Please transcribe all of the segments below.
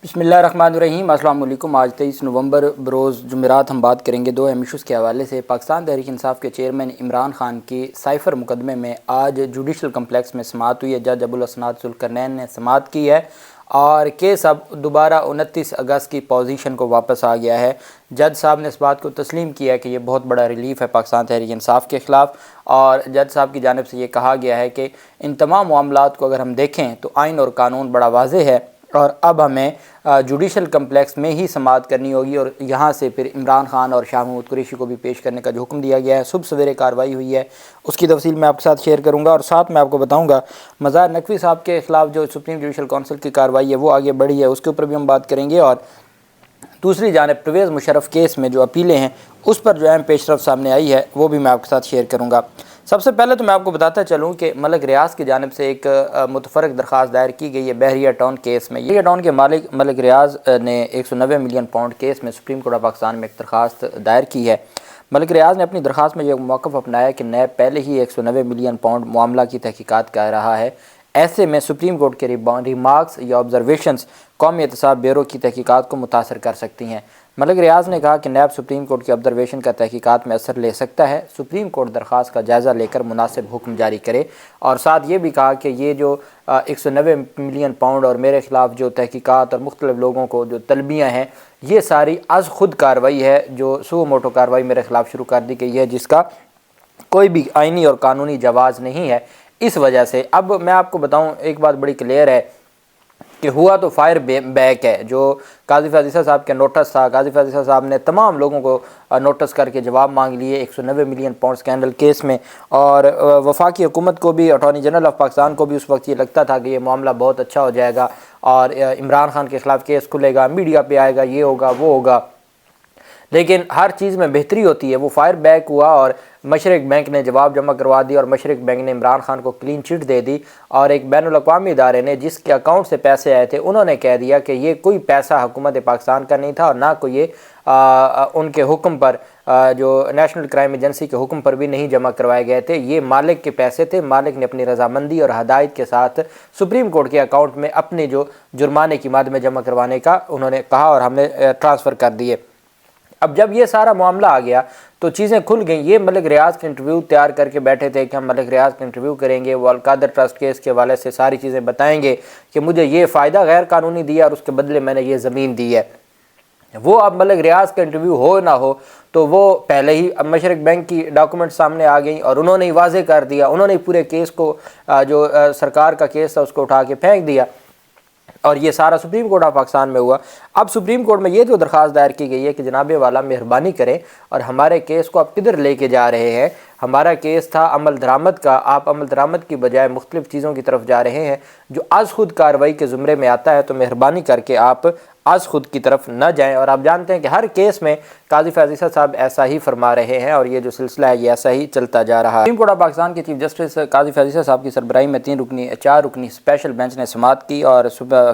بسم اللہ الرحمن الرحیم۔ السلام علیکم۔ آج 23 نومبر بروز جمعرات ہم بات کریں گے دو اہم ایشوز کے حوالے سے۔ پاکستان تحریک انصاف کے چیئرمین عمران خان کی سائفر مقدمے میں آج جوڈیشل کمپلیکس میں سماعت ہوئی ہے۔ جج ابوالحسنات ذوالقرنین نے سماعت کی ہے اور کیس اب دوبارہ 29 اگست کی پوزیشن کو واپس آ گیا ہے۔ جج صاحب نے اس بات کو تسلیم کیا ہے کہ یہ بہت بڑا ریلیف ہے پاکستان تحریک انصاف کے خلاف، اور جج صاحب کی جانب سے یہ کہا گیا ہے کہ ان تمام معاملات کو اگر ہم دیکھیں تو آئین اور قانون بڑا واضح ہے، اور اب ہمیں جوڈیشل کمپلیکس میں ہی سماعت کرنی ہوگی، اور یہاں سے پھر عمران خان اور شاہ محمود قریشی کو بھی پیش کرنے کا جو حکم دیا گیا ہے۔ صبح سویرے کارروائی ہوئی ہے، اس کی تفصیل میں آپ کے ساتھ شیئر کروں گا، اور ساتھ میں آپ کو بتاؤں گا مظاہر نقوی صاحب کے خلاف جو سپریم جوڈیشل کونسل کی کارروائی ہے وہ آگے بڑھی ہے، اس کے اوپر بھی ہم بات کریں گے۔ اور دوسری جانب پرویز مشرف کیس میں جو اپیلیں ہیں اس پر جو اہم پیش رفت سامنے آئی ہے وہ بھی میں آپ کے ساتھ شیئر کروں گا۔ سب سے پہلے تو میں آپ کو بتاتا چلوں کہ ملک ریاض کی جانب سے ایک متفرق درخواست دائر کی گئی ہے بحریہ ٹاؤن کیس میں۔ بحریہ ٹاؤن کے مالک ملک ریاض نے 190 ملین پاؤنڈ کیس میں سپریم کورٹ آف پاکستان میں ایک درخواست دائر کی ہے۔ ملک ریاض نے اپنی درخواست میں یہ موقف اپنایا کہ نیب پہلے ہی 190 ملین پاؤنڈ معاملہ کی تحقیقات کر رہا ہے، ایسے میں سپریم کورٹ کے ریمارکس یا آبزرویشنز قومی احتساب بیورو کی تحقیقات کو متاثر کر سکتی ہیں۔ ملک ریاض نے کہا کہ نیب سپریم کورٹ کی آبزرویشن کا تحقیقات میں اثر لے سکتا ہے، سپریم کورٹ درخواست کا جائزہ لے کر مناسب حکم جاری کرے، اور ساتھ یہ بھی کہا کہ یہ جو 190 ملین پاؤنڈ اور میرے خلاف جو تحقیقات اور مختلف لوگوں کو جو طلبیاں ہیں یہ ساری از خود کارروائی ہے، جو سو موٹو کارروائی میرے خلاف شروع کر دی گئی ہے جس کا کوئی بھی آئینی اور قانونی جواز نہیں ہے۔ اس وجہ سے اب میں آپ کو بتاؤں ایک بات بڑی کلیئر ہے کہ ہوا تو فائر بیک ہے۔ جو قاضی فیاض عیسیٰ صاحب کے نوٹس تھا، قاضی فیاض عیسیٰ صاحب نے تمام لوگوں کو نوٹس کر کے جواب مانگ لیے 190 ملین پاؤنڈ اسکینڈل کیس میں، اور وفاقی حکومت کو بھی، اٹارنی جنرل آف پاکستان کو بھی اس وقت یہ لگتا تھا کہ یہ معاملہ بہت اچھا ہو جائے گا اور عمران خان کے خلاف کیس کھلے گا، میڈیا پہ آئے گا، یہ ہوگا وہ ہوگا، لیکن ہر چیز میں بہتری ہوتی ہے۔ وہ فائر بیک ہوا اور مشرق بینک نے جواب جمع کروا دی، اور مشرق بینک نے عمران خان کو کلین چٹ دے دی، اور ایک بین الاقوامی ادارے نے جس کے اکاؤنٹ سے پیسے آئے تھے انہوں نے کہہ دیا کہ یہ کوئی پیسہ حکومت پاکستان کا نہیں تھا، اور نہ کوئی یہ ان کے حکم پر، جو نیشنل کرائم ایجنسی کے حکم پر بھی نہیں جمع کروائے گئے تھے، یہ مالک کے پیسے تھے۔ مالک نے اپنی رضامندی اور ہدایت کے ساتھ سپریم کورٹ کے اکاؤنٹ میں اپنے جو جرمانے کی مد میں جمع کروانے کا انہوں نے کہا، اور ہم نے ٹرانسفر کر دیے۔ اب جب یہ سارا معاملہ آ گیا تو چیزیں کھل گئیں۔ یہ ملک ریاض کے انٹرویو تیار کر کے بیٹھے تھے کہ ہم ملک ریاض کا انٹرویو کریں گے، وہ القادر ٹرسٹ کیس کے حوالے سے ساری چیزیں بتائیں گے کہ مجھے یہ فائدہ غیر قانونی دیا اور اس کے بدلے میں نے یہ زمین دی ہے۔ وہ اب ملک ریاض کا انٹرویو ہو نہ ہو تو وہ پہلے ہی مشرق بینک کی ڈاکومنٹ سامنے آ گئیں، اور انہوں نے ہی واضح کر دیا، انہوں نے پورے کیس کو، جو سرکار کا کیس تھا اس کو اٹھا کے پھینک دیا، اور یہ سارا سپریم کورٹ آف پاکستان میں ہوا۔ اب سپریم کورٹ میں یہ جو درخواست دائر کی گئی ہے کہ جناب والا مہربانی کریں اور ہمارے کیس کو آپ کدھر لے کے جا رہے ہیں؟ ہمارا کیس تھا عمل درآمد کا، آپ عمل درآمد کی بجائے مختلف چیزوں کی طرف جا رہے ہیں جو از خود کارروائی کے زمرے میں آتا ہے، تو مہربانی کر کے آپ از خود کی طرف نہ جائیں۔ اور آپ جانتے ہیں کہ ہر کیس میں قاضی فیاض عیسیٰ صاحب ایسا ہی فرما رہے ہیں، اور یہ جو سلسلہ ہے یہ ایسا ہی چلتا جا رہا ہے۔ سپریم کورٹ آف پاکستان کے چیف جسٹس قاضی فیاض عیسیٰ صاحب کی سربراہی میں 4 رکنی اسپیشل بینچ نے سماعت کی، اور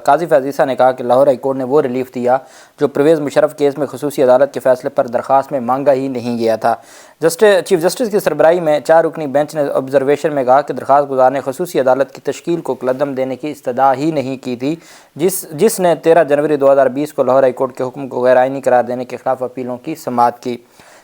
قاضی فیاض عیسیٰ نے کہا کہ لاہور ہائی کورٹ نے وہ ریلیف دیا جو پرویز مشرف کیس میں خصوصی عدالت کے فیصلے پر درخواست میں مانگا ہی نہیں گیا تھا۔ چیف جسٹس کی سربراہی میں 4 رکنی بینچ نے آبزرویشن میں کہا کہ درخواست گزار نے خصوصی عدالت کی تشکیل کو قدم دینے کی استدعا ہی نہیں کی تھی، جس نے 13 جنوری 2020 کو لاہور ہائی کورٹ کے حکم کو غیر آئینی قرار دینے کے خلاف اپیلوں کی سماعت کی۔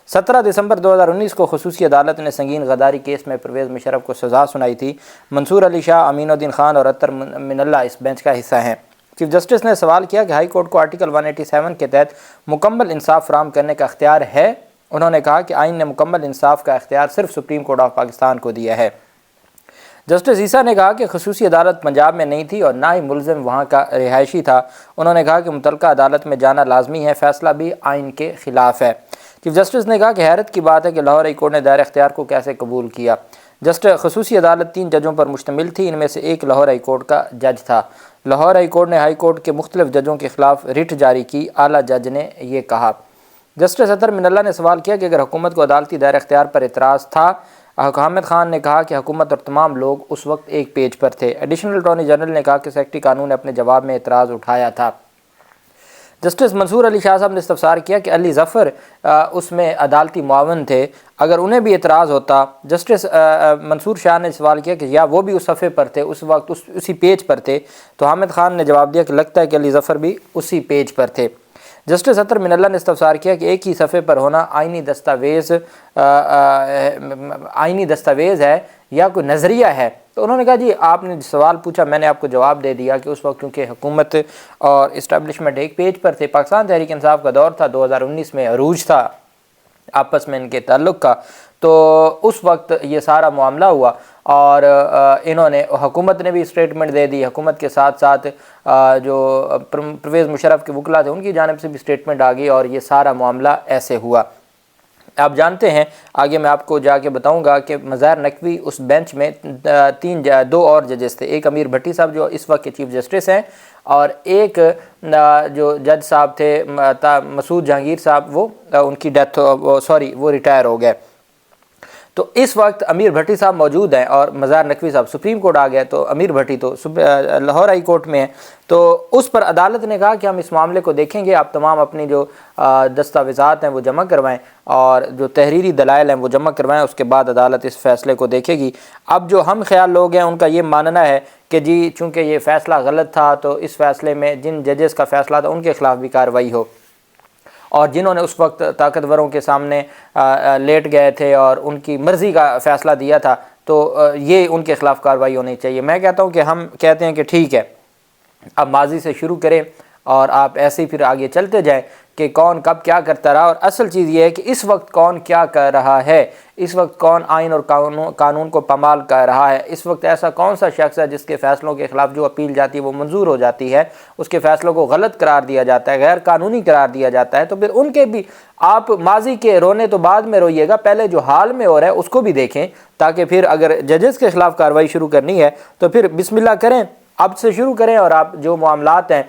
17 دسمبر 2019 کو خصوصی عدالت نے سنگین غداری کیس میں پرویز مشرف کو سزا سنائی تھی۔ منصور علی شاہ، امین الدین خان اور اطہر من اللہ اس بینچ کا حصہ ہیں۔ چیف جسٹس نے سوال کیا کہ ہائی کورٹ کو آرٹیکل 187 کے تحت مکمل انصاف فراہم کرنے کا اختیار ہے؟ انہوں نے کہا کہ آئین نے مکمل انصاف کا اختیار صرف سپریم کورٹ آف پاکستان کو دیا ہے۔ جسٹس عیسیٰ نے کہا کہ خصوصی عدالت پنجاب میں نہیں تھی اور نہ ہی ملزم وہاں کا رہائشی تھا۔ انہوں نے کہا کہ متعلقہ عدالت میں جانا لازمی ہے، فیصلہ بھی آئین کے خلاف ہے۔ چیف جسٹس نے کہا کہ حیرت کی بات ہے کہ لاہور ہائی کورٹ نے دائرہ اختیار کو کیسے قبول کیا۔ خصوصی عدالت 3 ججوں پر مشتمل تھی، ان میں سے ایک لاہور ہائی کورٹ کا جج تھا۔ لاہور ہائی کورٹ نے ہائی کورٹ کے مختلف ججوں کے خلاف رٹ جاری کی، اعلیٰ جج نے یہ کہا۔ جسٹس اطہر من اللہ نے سوال کیا کہ اگر حکومت کو عدالتی دائرہ اختیار پر اعتراض تھا، حامد خان نے کہا کہ حکومت اور تمام لوگ اس وقت ایک پیج پر تھے۔ ایڈیشنل اٹارنی جنرل نے کہا کہ سیکرٹری قانون نے اپنے جواب میں اعتراض اٹھایا تھا۔ جسٹس منصور علی شاہ صاحب نے استفسار کیا کہ علی ظفر اس میں عدالتی معاون تھے۔ اگر انہیں بھی اعتراض ہوتا، جسٹس منصور شاہ نے سوال کیا کہ یا وہ بھی اس صفحے پر تھے، اس وقت اسی پیج پر تھے، تو حامد خان نے جواب دیا کہ لگتا ہے کہ علی ظفر بھی اسی پیج پر تھے۔ جسٹس اطہر من اللہ نے استفسار کیا کہ ایک ہی صفحے پر ہونا آئینی دستاویز ہے یا کوئی نظریہ ہے؟ تو انہوں نے کہا جی آپ نے سوال پوچھا، میں نے آپ کو جواب دے دیا کہ اس وقت کیونکہ حکومت اور اسٹیبلشمنٹ ایک پیج پر تھے، پاکستان تحریک انصاف کا دور تھا، 2019 میں عروج تھا آپس میں ان کے تعلق کا، تو اس وقت یہ سارا معاملہ ہوا اور انہوں نے، حکومت نے بھی اسٹیٹمنٹ دے دی، حکومت کے ساتھ ساتھ جو پرویز مشرف کے وکلاء تھے ان کی جانب سے بھی اسٹیٹمنٹ آ گئی اور یہ سارا معاملہ ایسے ہوا۔ آپ جانتے ہیں، آگے میں آپ کو جا کے بتاؤں گا کہ مظاہر نقوی اس بینچ میں دو اور ججز تھے، ایک امیر بھٹی صاحب جو اس وقت کے چیف جسٹس ہیں، اور ایک جو جج صاحب تھے مسعود جہانگیر صاحب، وہ ان کی وہ ریٹائر ہو گئے۔ تو اس وقت امیر بھٹی صاحب موجود ہیں اور مظاہر نقوی صاحب سپریم کورٹ آ گئے، تو امیر بھٹی تو لاہور ہائی کورٹ میں ہیں، تو اس پر عدالت نے کہا کہ ہم اس معاملے کو دیکھیں گے، آپ تمام اپنی جو دستاویزات ہیں وہ جمع کروائیں اور جو تحریری دلائل ہیں وہ جمع کروائیں، اس کے بعد عدالت اس فیصلے کو دیکھے گی۔ اب جو ہم خیال لوگ ہیں ان کا یہ ماننا ہے کہ جی چونکہ یہ فیصلہ غلط تھا تو اس فیصلے میں جن ججز کا فیصلہ تھا ان کے خلاف بھی کارروائی ہو، اور جنہوں نے اس وقت طاقتوروں کے سامنے لیٹ گئے تھے اور ان کی مرضی کا فیصلہ دیا تھا تو یہ ان کے خلاف کارروائی ہونی چاہیے۔ میں کہتا ہوں کہ ہم کہتے ہیں کہ ٹھیک ہے، اب ماضی سے شروع کریں اور آپ ایسے ہی پھر آگے چلتے جائیں کہ کون کب کیا کرتا رہا، اور اصل چیز یہ ہے کہ اس وقت کون کیا کر رہا ہے، اس وقت کون آئین اور قانون کو پامال کر رہا ہے، اس وقت ایسا کون سا شخص ہے جس کے فیصلوں کے خلاف جو اپیل جاتی ہے وہ منظور ہو جاتی ہے، اس کے فیصلوں کو غلط قرار دیا جاتا ہے، غیر قانونی قرار دیا جاتا ہے، تو پھر ان کے بھی آپ ماضی کے رونے تو بعد میں روئیے گا، پہلے جو حال میں ہو رہا ہے اس کو بھی دیکھیں، تاکہ پھر اگر ججز کے خلاف کارروائی شروع کرنی ہے تو پھر بسم اللہ کریں، اب سے شروع کریں، اور آپ جو معاملات ہیں،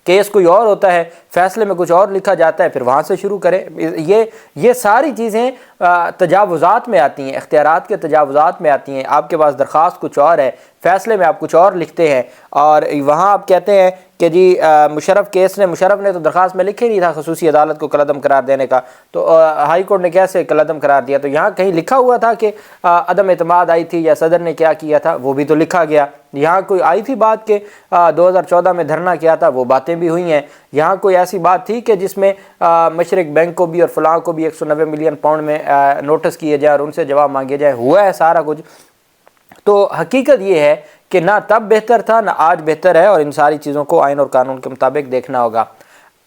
کیس کوئی اور ہوتا ہے، فیصلے میں کچھ اور لکھا جاتا ہے، پھر وہاں سے شروع کریں۔ یہ ساری چیزیں تجاوزات میں آتی ہیں، اختیارات کے تجاوزات میں آتی ہیں۔ آپ کے پاس درخواست کچھ اور ہے، فیصلے میں آپ کچھ اور لکھتے ہیں، اور وہاں آپ کہتے ہیں کہ جی مشرف نے تو درخواست میں لکھے نہیں تھا خصوصی عدالت کو کالعدم قرار دینے کا، تو ہائی کورٹ نے کیسے کالعدم قرار دیا؟ تو یہاں کہیں لکھا ہوا تھا کہ عدم اعتماد آئی تھی یا صدر نے کیا کیا تھا، وہ بھی تو لکھا گیا۔ یہاں کوئی آئی تھی بات کہ 2014 میں دھرنا کیا تھا، وہ باتیں بھی ہوئی ہیں۔ یہاں کوئی ایسی بات تھی کہ جس میں مشرق بینک کو بھی اور فلاں کو بھی 190 ملین پاؤنڈ میں نوٹس کیے جائیں اور ان سے جواب مانگے جائیں، ہوا ہے سارا کچھ۔ تو حقیقت یہ ہے کہ نہ تب بہتر تھا نہ آج بہتر ہے، اور ان ساری چیزوں کو آئین اور قانون کے مطابق دیکھنا ہوگا۔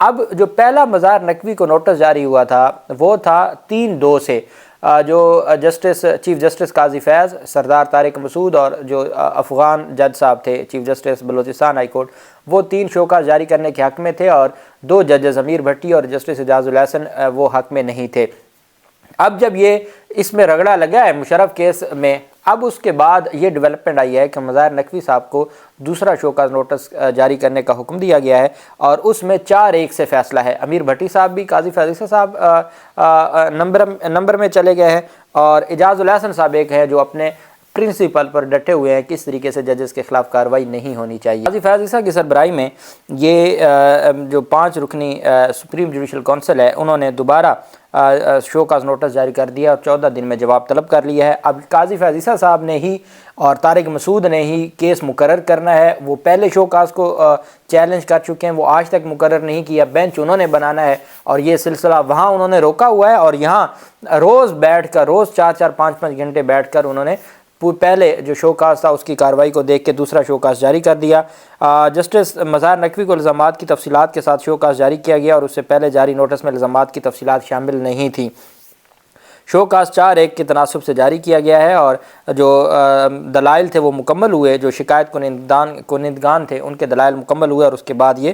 اب جو پہلا مظاہر نقوی کو نوٹس جاری ہوا تھا وہ تھا 3/2 سے، جو چیف جسٹس قاضی فیض، سردار طارق مسعود اور جو افغان جج صاحب تھے chief justice Balochistan high court, وہ 3 شوکاز جاری کرنے کے حق میں تھے، اور 2 ججز امیر بھٹی اور جسٹس اعجاز الاحسن وہ حق میں نہیں تھے۔ اب جب یہ اس میں رگڑا لگا ہے مشرف کیس میں، اب اس کے بعد یہ ڈیولپمنٹ آئی ہے کہ مظاہر نقوی صاحب کو دوسرا شوکاز نوٹس جاری کرنے کا حکم دیا گیا ہے، اور اس میں 4-1 سے فیصلہ ہے۔ امیر بھٹی صاحب بھی، قاضی فیض صاحب نمبر میں چلے گئے ہیں، اور اعجاز الاحسن صاحب ایک ہے جو اپنے پرنسپل پر ڈٹے ہوئے ہیں، کس طریقے سے ججز کے خلاف کارروائی نہیں ہونی چاہیے۔ قاضی فیض عیسیٰ کی سربراہی میں یہ جو 5 رکنی سپریم جوڈیشل کونسل ہے، انہوں نے دوبارہ شوکاز نوٹس جاری کر دیا اور 14 دن میں جواب طلب کر لیا ہے۔ اب قاضی فیض عیسیٰ صاحب نے ہی اور طارق مسعود نے ہی کیس مقرر کرنا ہے، وہ پہلے شوکاز کو چیلنج کر چکے ہیں، وہ آج تک مقرر نہیں کیا، بینچ انہوں نے بنانا ہے، اور یہ سلسلہ وہاں انہوں نے روکا ہوا ہے، اور یہاں روز بیٹھ کر، روز 4-4 5-5 گھنٹے بیٹھ کر انہوں نے پہلے جو شوکاز تھا اس کی کارروائی کو دیکھ کے دوسرا شوکاز جاری کر دیا۔ جسٹس مظاہر نقوی کو الزامات کی تفصیلات کے ساتھ شوکاز جاری کیا گیا، اور اس سے پہلے جاری نوٹس میں الزامات کی تفصیلات شامل نہیں تھیں۔ شوکاز 4-1 کے تناسب سے جاری کیا گیا ہے، اور جو دلائل تھے وہ مکمل ہوئے، جو شکایت کنندگان تھے ان کے دلائل مکمل ہوئے، اور اس کے بعد یہ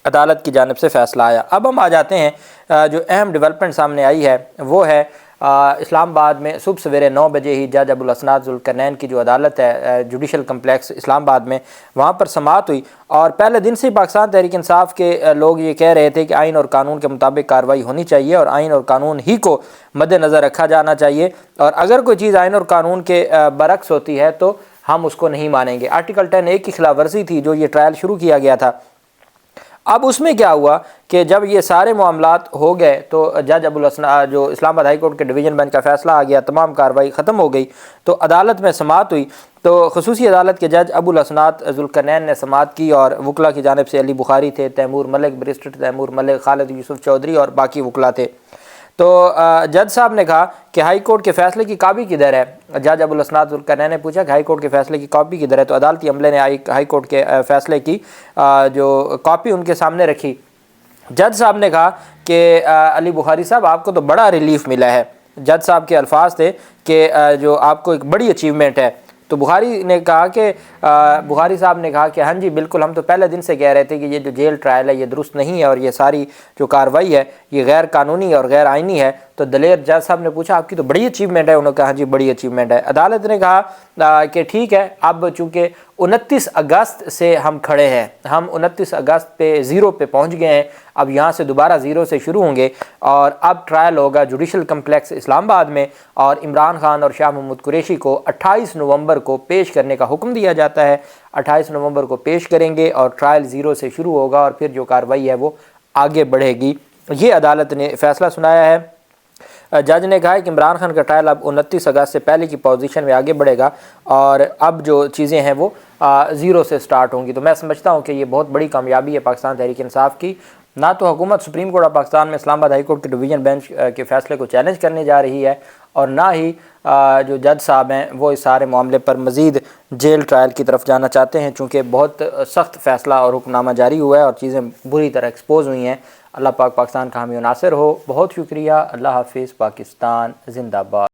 عدالت کی جانب سے فیصلہ آیا۔ اب ہم آ جاتے ہیں جو اہم ڈیولپمنٹ سامنے آئی ہے، وہ ہے اسلام آباد میں صبح سویرے 9 بجے ہی جج ابو الاسناد ذوالقرنین کی جو عدالت ہے جوڈیشل کمپلیکس اسلام آباد میں، وہاں پر سماعت ہوئی، اور پہلے دن سے ہی پاکستان تحریک انصاف کے لوگ یہ کہہ رہے تھے کہ آئین اور قانون کے مطابق کارروائی ہونی چاہیے، اور آئین اور قانون ہی کو مد نظر رکھا جانا چاہیے، اور اگر کوئی چیز آئین اور قانون کے برعکس ہوتی ہے تو ہم اس کو نہیں مانیں گے۔ آرٹیکل 10A کی خلاف ورزی تھی جو یہ ٹرائل شروع کیا گیا تھا، اب اس میں کیا ہوا کہ جب یہ سارے معاملات ہو گئے تو جج ابوالاسناد جو اسلام آباد ہائی کورٹ کے ڈویژن بینچ کا فیصلہ آ گیا، تمام کارروائی ختم ہو گئی، تو عدالت میں سماعت ہوئی۔ تو خصوصی عدالت کے جج ابوالاسناد ذوالقرنین نے سماعت کی، اور وکلاء کی جانب سے علی بخاری تھے، تیمور ملک، بیرسٹر تیمور ملک، خالد یوسف چودھری اور باقی وکلاء تھے۔ تو جج صاحب نے کہا کہ ہائی کورٹ کے فیصلے کی کاپی کدھر ہے؟ جج ابوالاسناد ذوالقرنین نے پوچھا کہ ہائی کورٹ کے فیصلے کی کاپی کدھر ہے؟ تو عدالتی عملے نے ہائی کورٹ کے فیصلے کی جو کاپی ان کے سامنے رکھی۔ جج صاحب نے کہا کہ علی بخاری صاحب آپ کو تو بڑا ریلیف ملا ہے۔ جج صاحب کے الفاظ تھے کہ جو آپ کو ایک بڑی اچیومنٹ ہے۔ تو بخاری صاحب نے کہا کہ ہاں جی بالکل، ہم تو پہلے دن سے کہہ رہے تھے کہ یہ جو جیل ٹرائل ہے یہ درست نہیں ہے، اور یہ ساری جو کارروائی ہے یہ غیر قانونی اور غیر آئینی ہے۔ تو دلیر جج صاحب نے پوچھا آپ کی تو بڑی اچیومنٹ ہے؟ انہوں نے کہا ہاں جی بڑی اچیومنٹ ہے۔ عدالت نے کہا کہ ٹھیک ہے، اب چونکہ 29 اگست سے ہم کھڑے ہیں، ہم 29 اگست پہ زیرو پہ پہنچ گئے ہیں، اب یہاں سے دوبارہ زیرو سے شروع ہوں گے، اور اب ٹرائل ہوگا جوڈیشل کمپلیکس اسلام آباد میں، اور عمران خان اور شاہ محمود قریشی کو 28 نومبر کو پیش کرنے کا حکم دیا جاتا ہے۔ 28 نومبر کو پیش کریں گے اور ٹرائل زیرو سے شروع ہوگا، اور پھر جو کارروائی ہے وہ آگے بڑھے گی۔ یہ عدالت نے فیصلہ سنایا ہے۔ جج نے کہا ہے کہ عمران خان کا ٹرائل اب 29 اگست سے پہلے کی پوزیشن میں آگے بڑھے گا، اور اب جو چیزیں ہیں وہ زیرو سے سٹارٹ ہوں گی۔ تو میں سمجھتا ہوں کہ یہ بہت بڑی کامیابی ہے پاکستان تحریک انصاف کی۔ نہ تو حکومت سپریم کورٹ آف پاکستان میں اسلام آباد ہائی کورٹ کے ڈویژن بینچ کے فیصلے کو چیلنج کرنے جا رہی ہے، اور نہ ہی جو جج صاحب ہیں وہ اس سارے معاملے پر مزید جیل ٹرائل کی طرف جانا چاہتے ہیں، چونکہ بہت سخت فیصلہ اور حکم نامہ جاری ہوا ہے اور چیزیں بری طرح ایکسپوز ہوئی ہیں۔ اللہ پاک پاکستان کا حامی و ناصر ہو۔ بہت شکریہ۔ اللہ حافظ۔ پاکستان زندہ باد۔